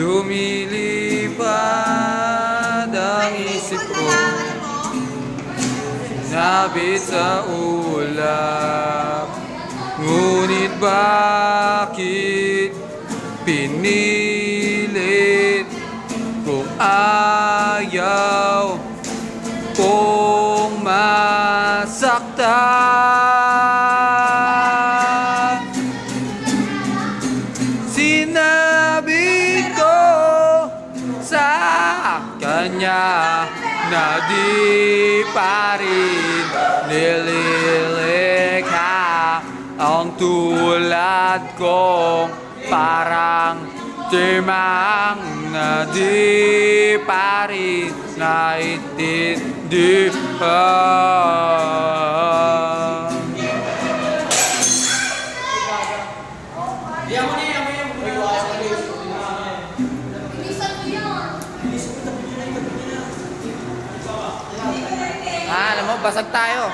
Lumilipad ang isip ko, nabit sa ulap. Ngunit bakit pinilit kung ayaw kong masaktan? Sinabi ko sa kanya na di pa rin nililikha ang tulad kong parang timang na di pa rin naiintindihan. Alam mo, basag tayo.